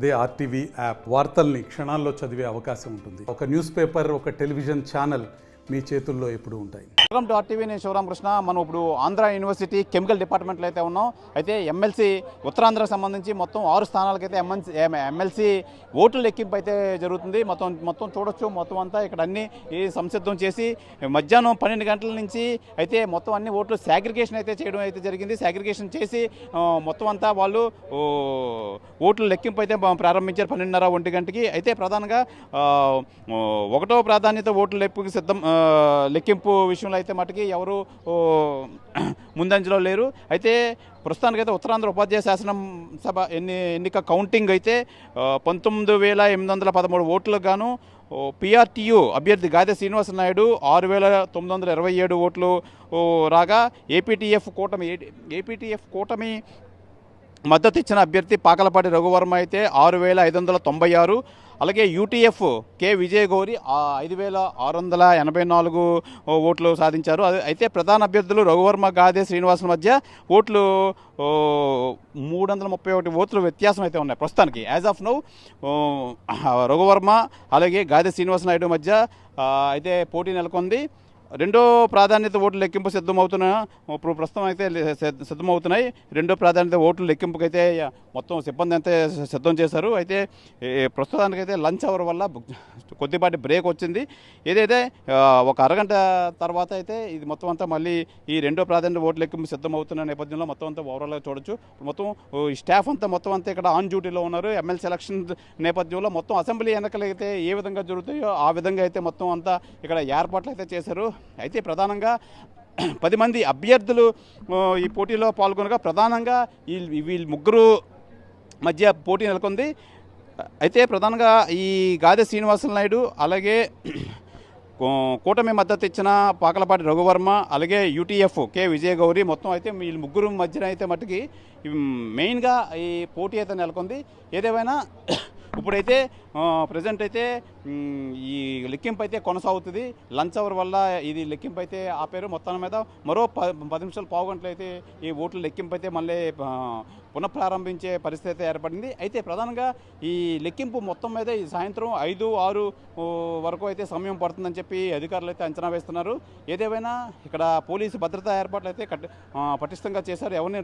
అదే RTV app వార్తల్ని క్షణాల్లో చదివే అవకాశం ఉంటుంది. ఒక న్యూస్ పేపర్, ఒక టెలివిజన్ ఛానల్ మీ చేతుల్లో ఎప్పుడూ ఉంటాయి. Welcome to RTV. నేను శివరామకృష్ణ. మనం ఇప్పుడు ఆంధ్ర యూనివర్సిటీ కెమికల్ డిపార్ట్మెంట్లో అయితే ఉన్నాం. అయితే ఎమ్మెల్సీ ఉత్తరాంధ్రకు సంబంధించి మొత్తం 6 స్థానాలకైతే ఎమ్మెల్సీ ఓట్ల లెక్కింపు అయితే జరుగుతుంది. మొత్తం చూడొచ్చు. మొత్తం అంతా ఇక్కడ అన్ని సంసిద్ధం చేసి మధ్యాహ్నం 12 గంటల నుంచి అయితే మొత్తం అన్ని ఓట్లు సాగ్రిగేషన్ అయితే చేయడం అయితే జరిగింది. సాగ్రిగేషన్ చేసి మొత్తం అంతా వాళ్ళు ఓట్ల లెక్కింపు అయితే ప్రారంభించారు 12:30-1 గంటకి. అయితే ప్రధానంగా 1వ ప్రాధాన్యత ఓట్ల లెక్కింపు విషయంలో అయితే మటుకి ఎవరు ముందంజలో లేరు. అయితే ప్రస్తుతానికైతే ఉత్తరాంధ్ర ఉపాధ్యాయ శాసనసభ ఎన్నిక కౌంటింగ్ అయితే 19,813 ఓట్లకు గాను పిఆర్టీయూ అభ్యర్థి గాదె శ్రీనివాస నాయుడు 6,927 ఓట్లు రాగా ఏపీటీఎఫ్ కూటమి మద్దతు ఇచ్చిన అభ్యర్థి పాకలపాటి రఘువర్మ అయితే 6,596, అలాగే యూటీఎఫ్ కె విజయగౌరి 5,684 ఓట్లు సాధించారు. అయితే ప్రధాన అభ్యర్థులు రఘువర్మ గాదె శ్రీనివాసుల మధ్య ఓట్లు 331 ఓట్లు వ్యత్యాసం అయితే ఉన్నాయి ప్రస్తుతానికి. యాజ్ ఆఫ్ నౌ రఘువర్మ అలాగే గాదె శ్రీనివాస నాయుడు మధ్య అయితే పోటీ నెలకొంది. 2వ ప్రాధాన్యత ఓట్లు లెక్కింపు ప్రస్తుతం అయితే సిద్ధమవుతున్నాయి. 2వ ప్రాధాన్యత ఓట్లు లెక్కింపుకైతే మొత్తం సిబ్బంది అయితే సిద్ధం చేశారు. అయితే ప్రస్తుతానికైతే లంచ్ అవర్ వల్ల కొద్దిపాటి బ్రేక్ వచ్చింది. ఏదైతే ఒక అరగంట తర్వాత అయితే ఇది మొత్తం అంతా మళ్ళీ ఈ 2వ ప్రాధాన్యత ఓట్లు లెక్కింపు సిద్ధమవుతున్న నేపథ్యంలో మొత్తం అంతా ఓవరాల్గా చూడొచ్చు. మొత్తం ఈ స్టాఫ్ మొత్తం అంతా ఇక్కడ ఆన్ డ్యూటీలో ఉన్నారు. ఎమ్మెల్సీ ఎలక్షన్ నేపథ్యంలో మొత్తం అసెంబ్లీ ఎన్నికలు అయితే ఏ విధంగా జరుగుతాయో ఆ విధంగా అయితే మొత్తం అంతా ఇక్కడ ఏర్పాట్లు అయితే చేశారు. అయితే ప్రధానంగా 10 మంది అభ్యర్థులు ఈ పోటీలో పాల్గొనగా ప్రధానంగా వీళ్ళు ముగ్గురు మధ్య పోటీ నెలకొంది. అయితే ప్రధానంగా ఈ గాదె శ్రీనివాస నాయుడు అలాగే కూటమి మద్దతు ఇచ్చిన పాకలపాటి రఘువర్మ అలాగే యూటీఎఫ్ కె విజయగౌరి మొత్తం అయితే వీళ్ళు ముగ్గురు మధ్యన అయితే మట్టుకి మెయిన్గా ఈ పోటీ అయితే నెలకొంది. ఏదేమైనా ఇప్పుడైతే ప్రజెంట్ అయితే ఈ లెక్కింపు అయితే కొనసాగుతుంది. లంచ్ అవర్ వల్ల ఇది లెక్కింపు అయితే ఆపారు. మొత్తం మీద మరో 10 నిమిషాలు పావుగంటలు అయితే ఈ ఓట్ల లెక్కింపు అయితే మళ్ళీ పునఃప్రారంభించే పరిస్థితి అయితే ఏర్పడింది. అయితే ప్రధానంగా ఈ లెక్కింపు మొత్తం మీద ఈ సాయంత్రం 5-6 వరకు అయితే సమయం పడుతుందని చెప్పి అధికారులు అయితే అంచనా వేస్తున్నారు. ఏదేమైనా ఇక్కడ పోలీసు భద్రతా ఏర్పాట్లు అయితే పటిష్టంగా చేశారు. ఎవరిని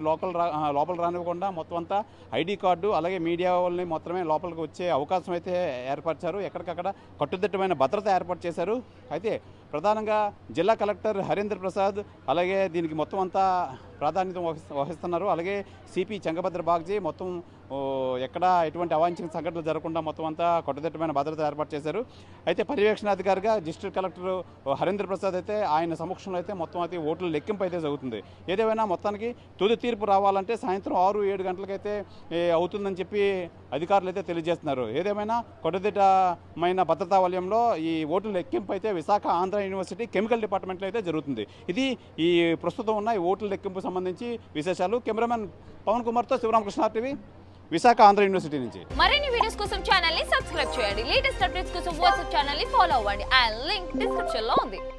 లోపల రానివ్వకుండా మొత్తం అంతా ఐడి కార్డు అలాగే మీడియా వాళ్ళని మాత్రమే లోపలికి వచ్చే అవకాశం అయితే ఏర్పరిచారు. ఎక్కడికక్కడ కట్టుదిట్టమైన భద్రత ఏర్పాటు చేశారు. అయితే ప్రధానంగా జిల్లా కలెక్టర్ హరీంద్ర ప్రసాద్ అలాగే దీనికి మొత్తం అంతా ప్రాధాన్యత వహిస్తున్నారు. అలాగే సిపి చెంగభద్ర బాగ్జీ మొత్తం ఎక్కడ ఎటువంటి అవాంఛనీయ సంఘటనలు జరగకుండా మొత్తం అంతా కట్టుదిట్టమైన భద్రత ఏర్పాటు చేశారు. అయితే పర్యవేక్షణాధికారిగా డిస్ట్రిక్ట్ కలెక్టర్ హరీంద్ర ప్రసాద్ అయితే ఆయన సమక్షంలో అయితే మొత్తం అయితే ఓట్ల లెక్కింపు అయితే జరుగుతుంది. ఏదేమైనా మొత్తానికి తుది తీర్పు రావాలంటే సాయంత్రం 6-7 గంటలకైతే అవుతుందని చెప్పి అధికారులు అయితే తెలియజేస్తున్నారు. ఏదేమైనా కట్టుదిట్టమైన భద్రతా వలయంలో ఈ ఓట్ల లెక్కింపు అయితే విశాఖ ఆంధ్ర యూనివర్సిటీ కెమికల్ డిపార్ట్మెంట్లో అయితే జరుగుతుంది. ఇది ఈ ప్రస్తుతం ఉన్న ఈ ఓట్ల లెక్కింపు సంబంధించి విశేషాలు. కెమెరామెన్ పవన్ కుమార్తో శివరామకృష్ణ టీవీ, విశాఖ ఆంధ్ర యూనివర్సిటీ నుంచి. మరిన్ని వీడియోస్ కోసం ఛానల్ ని సబ్స్క్రైబ్ చేయండి. లేటెస్ట్ అప్డేట్స్ కోసం వాట్సాప్ ఛానల్ ని ఫాలో అవ్వండి. ఆ లింక్ డిస్క్రిప్షన్ లో ఉంది.